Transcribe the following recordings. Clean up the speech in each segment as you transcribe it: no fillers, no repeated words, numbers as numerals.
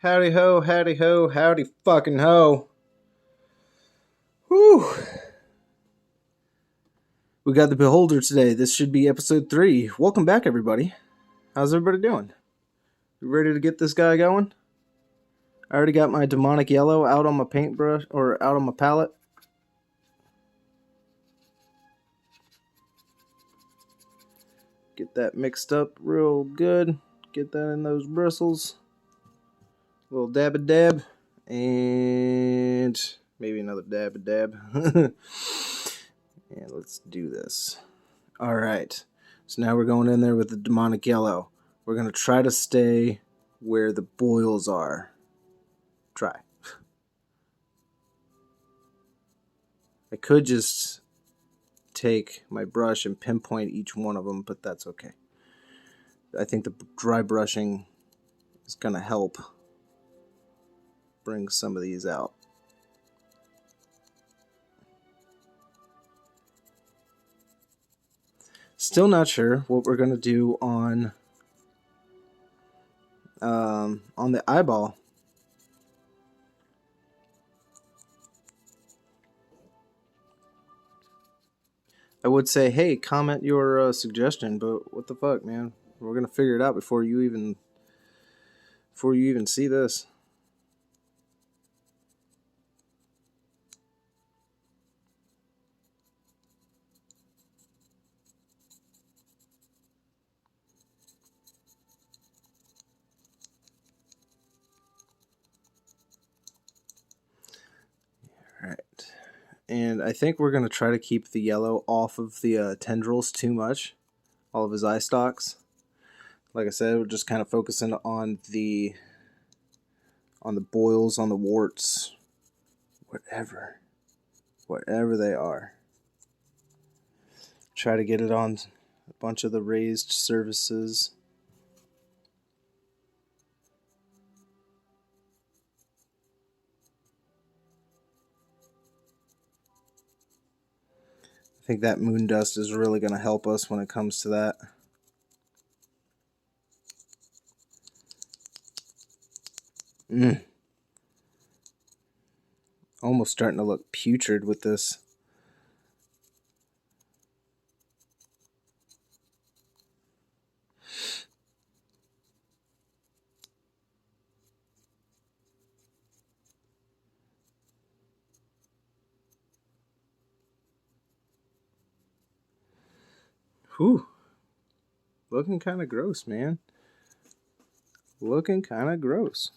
Howdy ho, howdy ho, howdy fucking ho. Whew. We got the Beholder today. This should be episode 3. Welcome back, everybody. How's everybody doing? You ready to get this guy going? I already got my demonic yellow out on my paintbrush, or out on my palette. Get that mixed up real good. Get that in those bristles. A little dab-a-dab. And maybe another dab-a-dab. And let's do this. Alright. So now we're going in there with the demonic yellow. We're going to try to stay where the boils are. Try. I could just take my brush and pinpoint each one of them, but that's okay. I think the dry brushing is going to help bring some of these out. Still not sure what we're going to do on the eyeball. I would say, hey, comment your suggestion, but what the fuck, man? We're gonna figure it out before you even see this. All right, and I think we're gonna try to keep the yellow off of the tendrils too much, all of his eye stalks. Like I said, we're just kind of focusing on the boils, on the warts, whatever they are. Try to get it on a bunch of the raised surfaces. I think that moon dust is really going to help us when it comes to that. Almost starting to look putrid with this. Whew. Looking kind of gross, man. Looking kind of gross.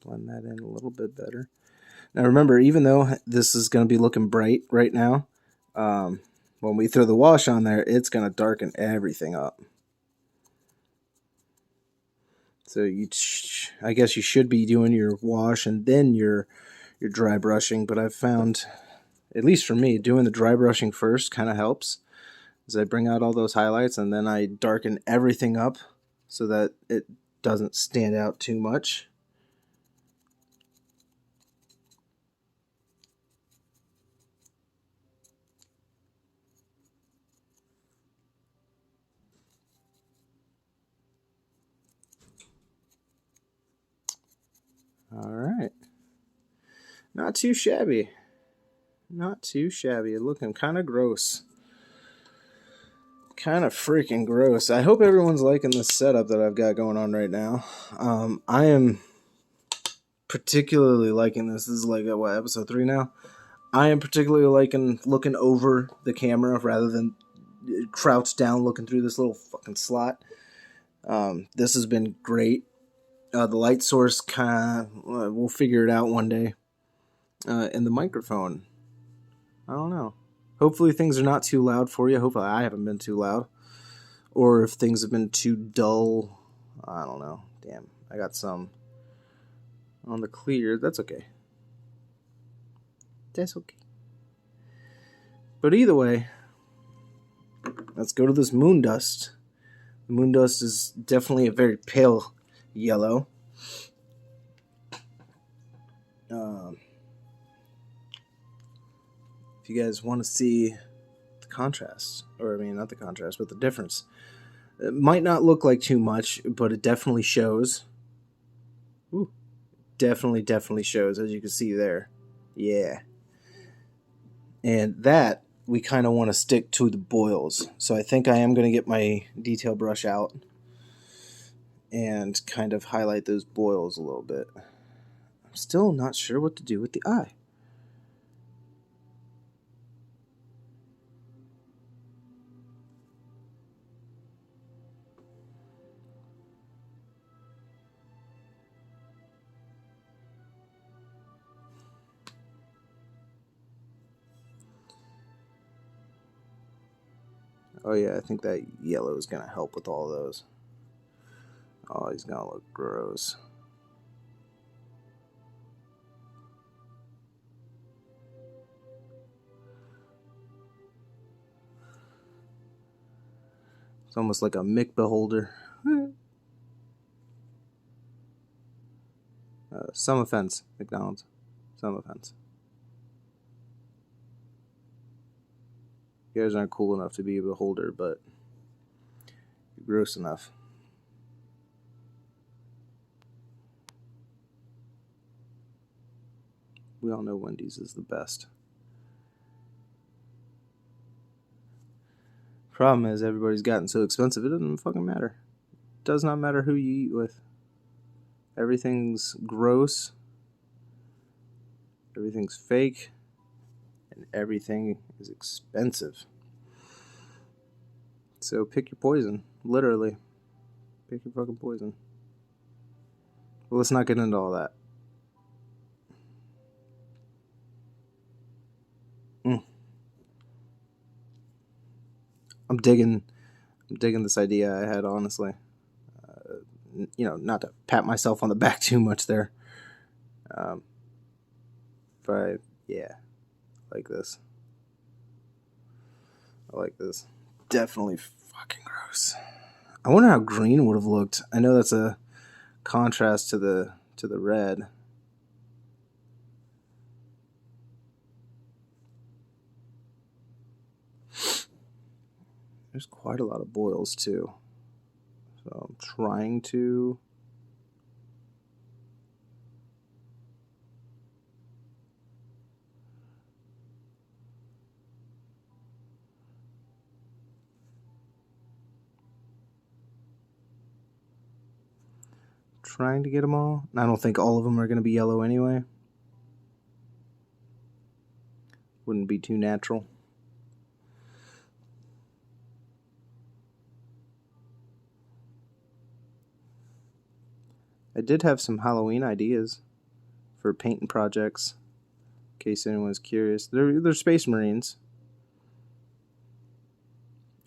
Blend that in a little bit better. Now remember, even though this is going to be looking bright right now, when we throw the wash on there, it's going to darken everything up. So I guess you should be doing your wash and then your dry brushing, but I've found, at least for me, doing the dry brushing first kind of helps. As I bring out all those highlights and then I darken everything up so that it doesn't stand out too much. All right. Not too shabby. Not too shabby. Looking kind of gross. Kind of freaking gross. I hope everyone's liking this setup that I've got going on right now. I am particularly liking this. This is like, what, episode 3 now? I am particularly liking looking over the camera rather than crouched down looking through this little fucking slot. This has been great. The light source kind of, we'll figure it out one day. And the microphone, I don't know. Hopefully things are not too loud for you. Hopefully I haven't been too loud. Or if things have been too dull, I don't know. Damn, I got some on the clear. That's okay. That's okay. But either way, let's go to this moon dust. The moon dust is definitely a very pale yellow. If you guys want to see the contrast, or I mean not the contrast, but the difference, It might not look like too much, but it definitely shows. Ooh, definitely shows, as you can see there. Yeah. And that, we kind of want to stick to the boils. So I think I am going to get my detail brush out and kind of highlight those boils a little bit. I'm still not sure what to do with the eye. Oh yeah, I think that yellow is going to help with all those. Oh, he's going to look gross. It's almost like a Mick beholder. Some offense, McDonald's. Some offense. You guys aren't cool enough to be a beholder, but you're gross enough. We all know Wendy's is the best. Problem is, everybody's gotten so expensive, it doesn't fucking matter. It does not matter who you eat with. Everything's gross. Everything's fake. And everything is expensive. So pick your poison. Literally. Pick your fucking poison. Well, let's not get into all that. I'm digging this idea I had, honestly. Not to pat myself on the back too much there. But yeah, I like this. I like this. Definitely fucking gross. I wonder how green would have looked. I know that's a contrast to the red. There's quite a lot of boils too. So I'm trying to get them all. I don't think all of them are going to be yellow anyway. Wouldn't be too natural. I did have some Halloween ideas for painting projects, in case anyone's curious. They're Space Marines.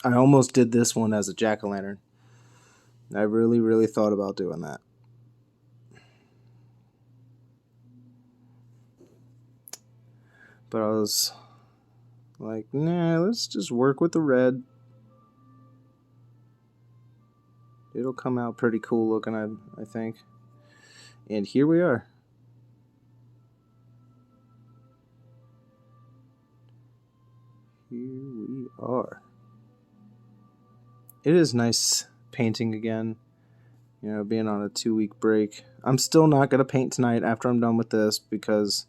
I almost did this one as a jack-o'-lantern. I really thought about doing that. But I was like, nah, let's just work with the red. It'll come out pretty cool looking, I think. And here we are. Here we are. It is nice painting again. Being on a 2-week break. I'm still not going to paint tonight after I'm done with this because,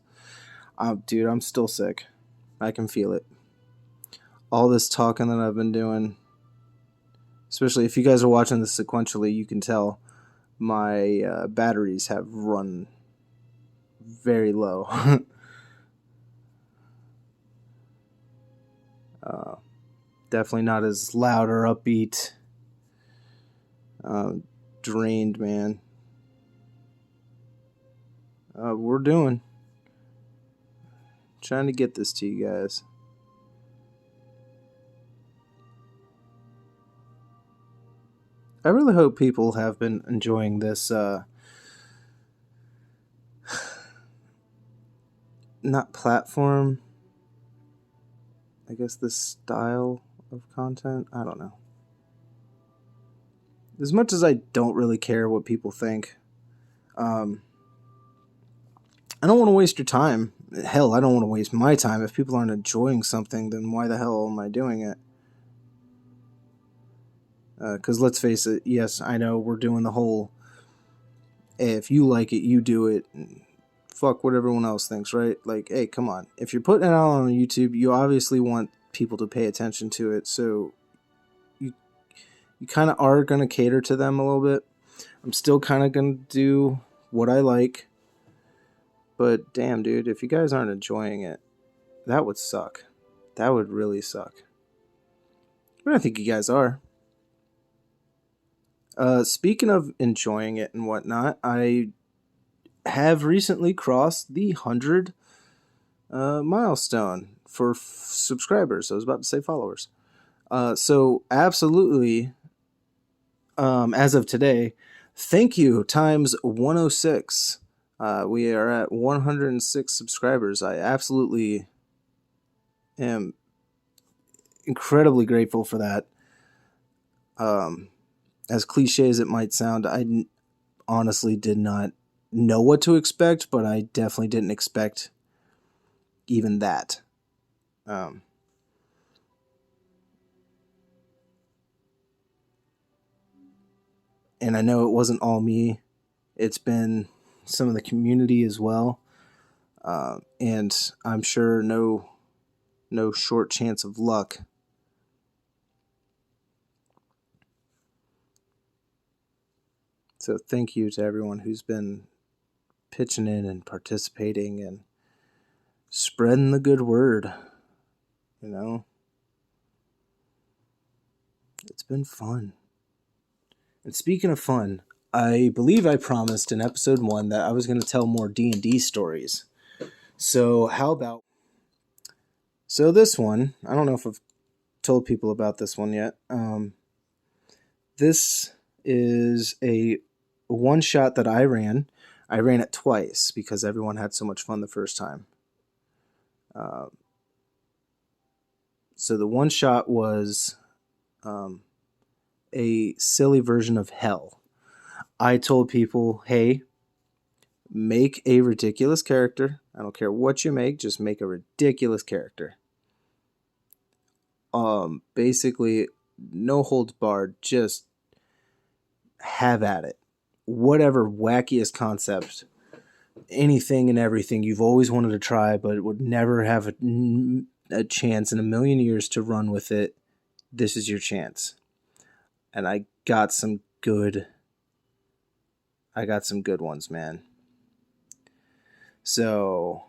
dude, I'm still sick. I can feel it. All this talking that I've been doing, especially if you guys are watching this sequentially, you can tell my batteries have run very low. Definitely not as loud or upbeat. Drained, man. We're trying to get this to you guys. I really hope people have been enjoying this not platform, I guess this style of content. I don't know. As much as I don't really care what people think, I don't want to waste your time. Hell, I don't want to waste my time. If people aren't enjoying something, then why the hell am I doing it? Because let's face it, yes, I know we're doing the whole, hey, if you like it, you do it. Fuck what everyone else thinks, right? Like, hey, come on. If you're putting it out on YouTube, you obviously want people to pay attention to it. So you kind of are going to cater to them a little bit. I'm still kind of going to do what I like. But damn, dude, if you guys aren't enjoying it, that would suck. That would really suck. But I think you guys are. Speaking of enjoying it and whatnot, I have recently crossed the 100 milestone for subscribers. I was about to say followers. So absolutely, as of today, thank you times 106. We are at 106 subscribers. I absolutely am incredibly grateful for that. As cliche as it might sound, I honestly did not know what to expect, but I definitely didn't expect even that. And I know it wasn't all me. It's been some of the community as well. And I'm sure no short chance of luck. So thank you to everyone who's been pitching in and participating and spreading the good word. You know, it's been fun. And speaking of fun, I believe I promised in episode 1 that I was going to tell more D&D stories. So how about... So this one, I don't know if I've told people about this one yet. This is a one-shot that I ran. I ran it twice because everyone had so much fun the first time. So the one-shot was a silly version of Hell. I told people, hey, make a ridiculous character. I don't care what you make, just make a ridiculous character. Basically, no holds barred, just have at it. Whatever wackiest concept, anything and everything you've always wanted to try, but would never have a chance in a million years to run with it. This is your chance. And I got some good ones, man. So,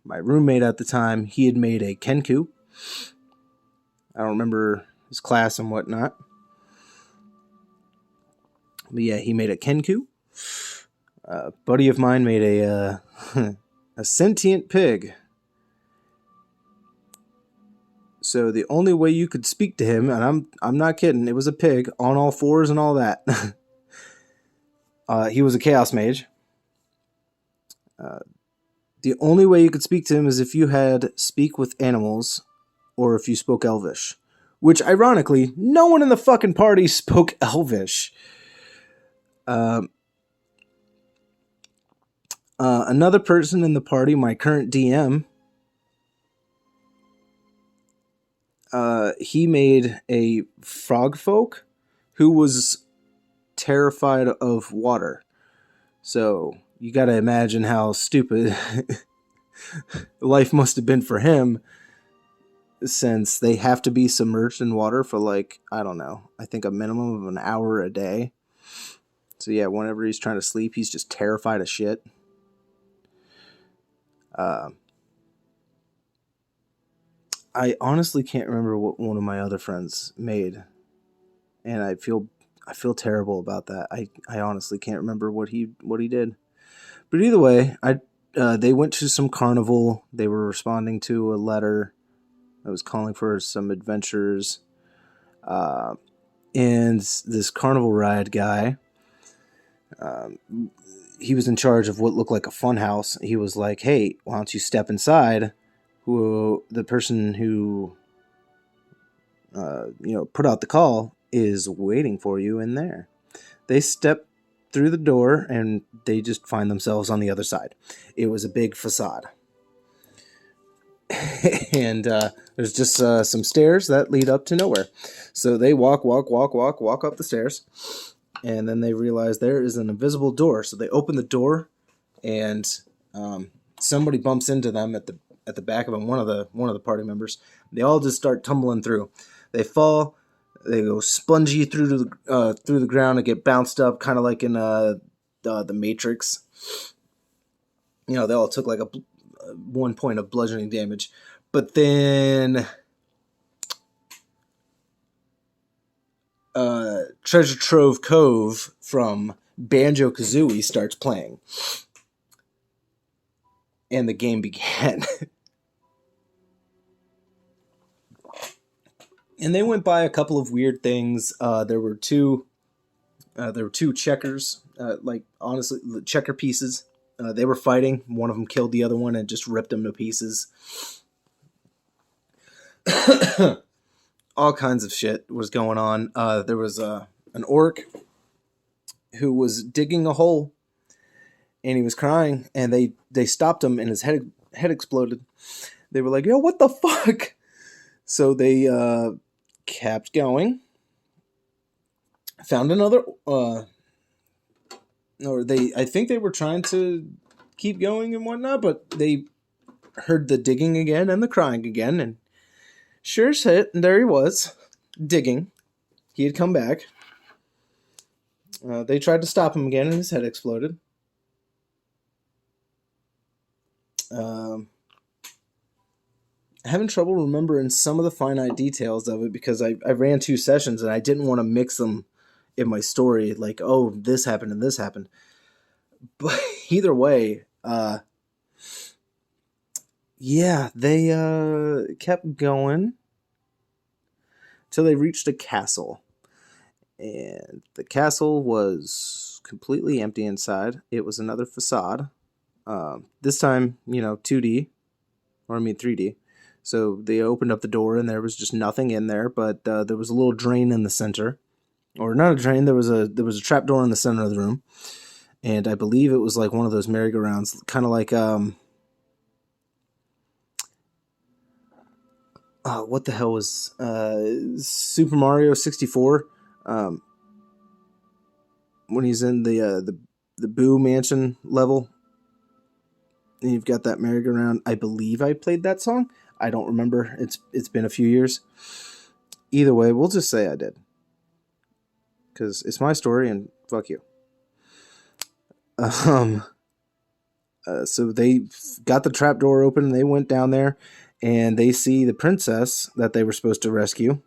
my roommate at the time, he had made a Kenku. I don't remember his class and whatnot. But yeah, he made a Kenku. A buddy of mine made a sentient pig. So the only way you could speak to him, and I'm not kidding, it was a pig on all fours and all that. He was a chaos mage. The only way you could speak to him is if you had speak with animals or if you spoke Elvish. Which, ironically, no one in the fucking party spoke Elvish. Another person in the party, my current DM, he made a frog folk who was terrified of water. So you gotta imagine how stupid life must have been for him, since they have to be submerged in water for like, I don't know, I think a minimum of an hour a day. So yeah, whenever he's trying to sleep, he's just terrified of shit. I honestly can't remember what one of my other friends made, and I feel terrible about that. I honestly can't remember what he did. But either way, they went to some carnival. They were responding to a letter that was calling for some adventures. And this carnival ride guy, he was in charge of what looked like a fun house. He was like, hey, why don't you step inside? The person who put out the call is waiting for you in there. They step through the door and they just find themselves on the other side. It was a big facade. and there's just some stairs that lead up to nowhere. So they walk up the stairs, and then they realize there is an invisible door. So they open the door, and somebody bumps into them at the back of them. One of the party members. They all just start tumbling through. They fall. They go spongy through the ground and get bounced up, kind of like in the Matrix. They all took like 1 point of bludgeoning damage, but then Treasure Trove Cove from Banjo-Kazooie starts playing, and the game began. And they went by a couple of weird things. There were two checkers, honestly, checker pieces. They were fighting. One of them killed the other one and just ripped them to pieces. All kinds of shit was going on. There was an orc who was digging a hole, and he was crying, and they stopped him, and his head exploded. They were like, "Yo, what the fuck?" So they kept going. Found another. I think they were trying to keep going and whatnot, but they heard the digging again and the crying again, and sure as shit, there he was, digging. He had come back. They tried to stop him again, and his head exploded. Having trouble remembering some of the finite details of it because I ran 2 sessions and I didn't want to mix them in my story, like, oh, this happened and this happened. But either way, yeah, they kept going till they reached a castle. And the castle was completely empty inside. It was another facade. This time, 2D, or 3D. So they opened up the door and there was just nothing in there, but there was a little drain in the center. Or not a drain, there was a trap door in the center of the room. And I believe it was like one of those merry-go-rounds, kind of like what the hell was Super Mario 64? When he's in the Boo Mansion level, and you've got that merry-go-round. I believe I played that song. I don't remember. It's been a few years. Either way, we'll just say I did, because it's my story and fuck you. So they got the trapdoor open, and they went down there, and they see the princess that they were supposed to rescue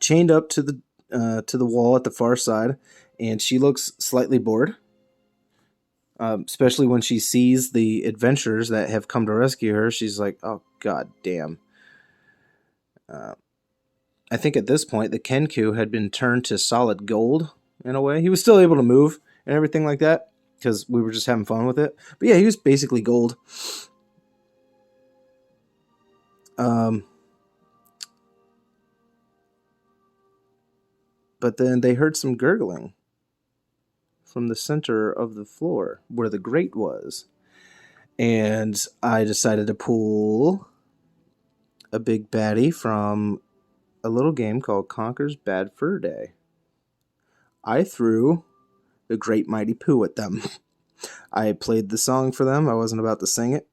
chained up to the wall at the far side, and she looks slightly bored, especially when she sees the adventurers that have come to rescue her. She's like, oh, god damn. I think at this point, the Kenku had been turned to solid gold, in a way. He was still able to move and everything like that, because we were just having fun with it. But yeah, he was basically gold. But then they heard some gurgling from the center of the floor where the grate was. And I decided to pull a big baddie from a little game called Conker's Bad Fur Day. I threw the Great Mighty Pooh at them. I played the song for them. I wasn't about to sing it.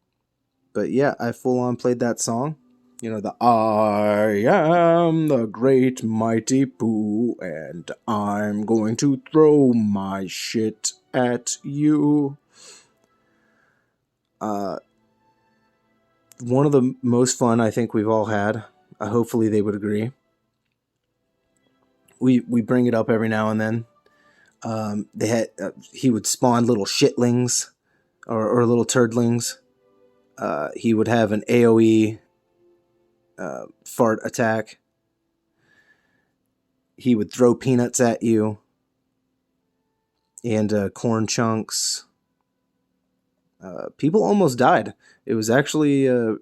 But yeah, I full on played that song. The I am the Great Mighty Pooh, and I'm going to throw my shit at you. One of the most fun I think we've all had. Hopefully they would agree. We bring it up every now and then. He would spawn little shitlings or little turdlings. He would have an AoE fart attack. He would throw peanuts at you and corn chunks. People almost died. It was actually a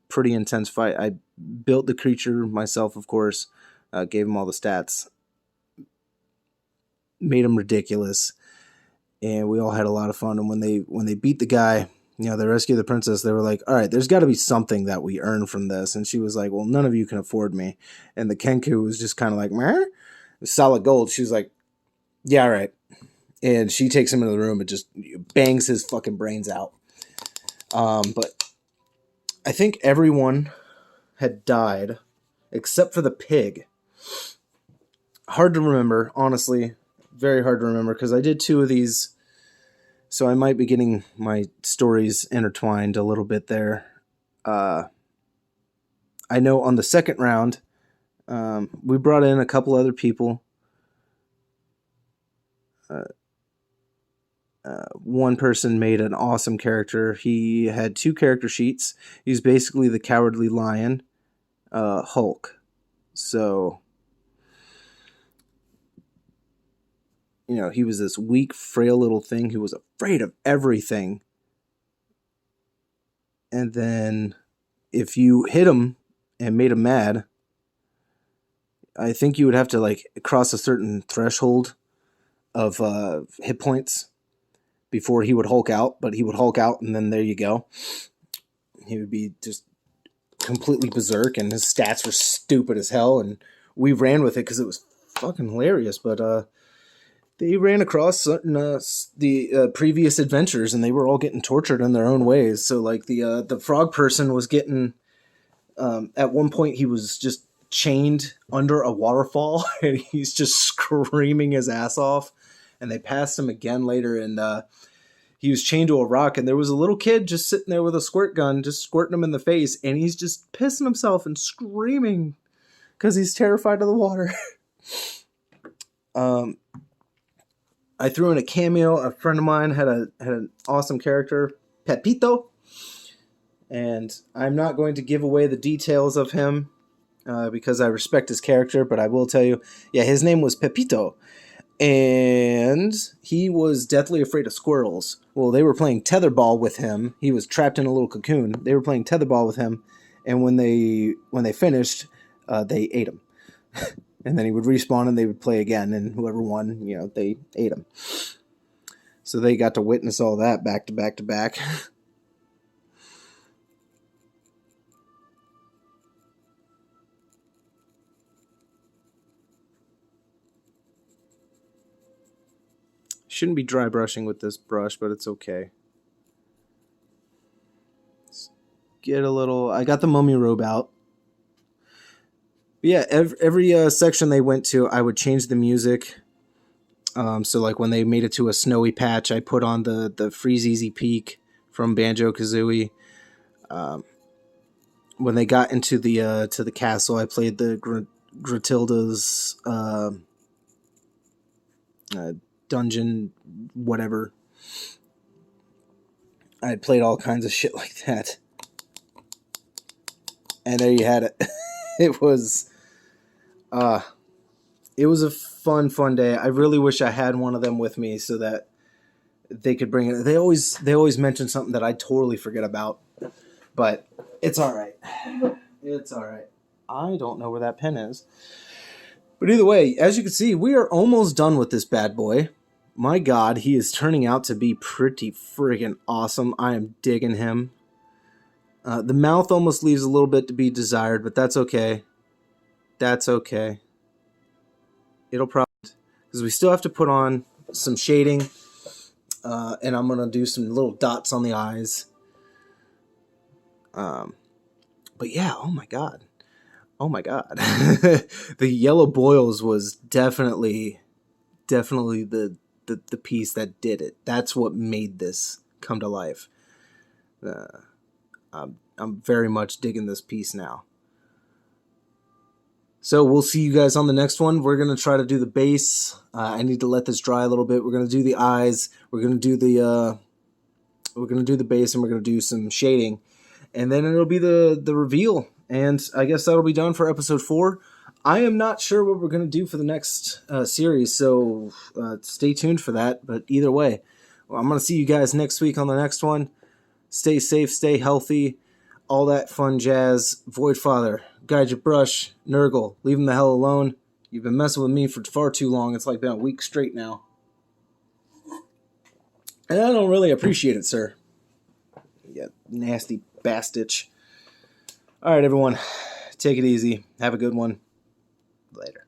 pretty intense fight. I built the creature myself, of course. Gave him all the stats. Made him ridiculous. And we all had a lot of fun. And when they beat the guy, they rescue the princess. They were like, all right, there's got to be something that we earn from this. And she was like, well, none of you can afford me. And the Kenku was just kind of like, meh? Solid gold. She was like, yeah, all right. And she takes him into the room and just bangs his fucking brains out. But I think everyone had died except for the pig. Hard to remember, honestly. Very hard to remember because I did 2 of these. So I might be getting my stories intertwined a little bit there. I know on the second round, we brought in a couple other people. One person made an awesome character. He had 2 character sheets. He's basically the Cowardly Lion, Hulk. So, he was this weak, frail little thing who was afraid of everything. And then if you hit him and made him mad, I think you would have to cross a certain threshold of hit points before he would Hulk out. But he would Hulk out, and then there you go. He would be just completely berserk, and his stats were stupid as hell. And we ran with it because it was fucking hilarious. But they ran across the previous adventures, and they were all getting tortured in their own ways. So, the frog person was getting... at one point, he was just chained under a waterfall, and he's just screaming his ass off. And they passed him again later, and he was chained to a rock, and there was a little kid just sitting there with a squirt gun, just squirting him in the face, and he's just pissing himself and screaming because he's terrified of the water. I threw in a cameo. A friend of mine had an awesome character, Pepito. And I'm not going to give away the details of him because I respect his character, but I will tell you, his name was Pepito. And he was deathly afraid of squirrels. Well, they were playing tetherball with him. He was trapped in a little cocoon. They were playing tetherball with him, and when they finished, they ate him. And then he would respawn and they would play again, and whoever won, they ate him. So they got to witness all that back to back to back. Shouldn't be dry brushing with this brush, but it's okay. Let's get a little... I got the mummy robe out. But yeah, every section they went to, I would change the music. So when they made it to a snowy patch, I put on the Freeze Easy Peak from Banjo-Kazooie. When they got into the castle, I played the Gruntilda's dungeon, whatever. I had played all kinds of shit like that. And there you had it. It was a fun day. I really wish I had one of them with me so that they could bring it. They always mention something that I totally forget about. But it's all right. It's all right. I don't know where that pen is. But either way, as you can see, we are almost done with this bad boy. My God, he is turning out to be pretty friggin' awesome. I am digging him. The mouth almost leaves a little bit to be desired, but that's okay. That's okay. It'll probably... because we still have to put on some shading. And I'm going to do some little dots on the eyes. But yeah, oh my God. Oh my God. The yellow boils was definitely the piece that did it. That's what made this come to life. I'm very much digging this piece now. So we'll see you guys on the next one. We're going to try to do the base. I need to let this dry a little bit. We're going to do the eyes. We're going to do the base, and we're going to do some shading. And then it'll be the reveal. And I guess that'll be done for episode 4. I am not sure what we're going to do for the next series, so stay tuned for that. But either way, I'm going to see you guys next week on the next one. Stay safe, stay healthy, all that fun jazz. Voidfather, guide your brush. Nurgle, leave him the hell alone. You've been messing with me for far too long. It's been a week straight now. And I don't really appreciate it, sir. You nasty bastich. All right, everyone. Take it easy. Have a good one. Later.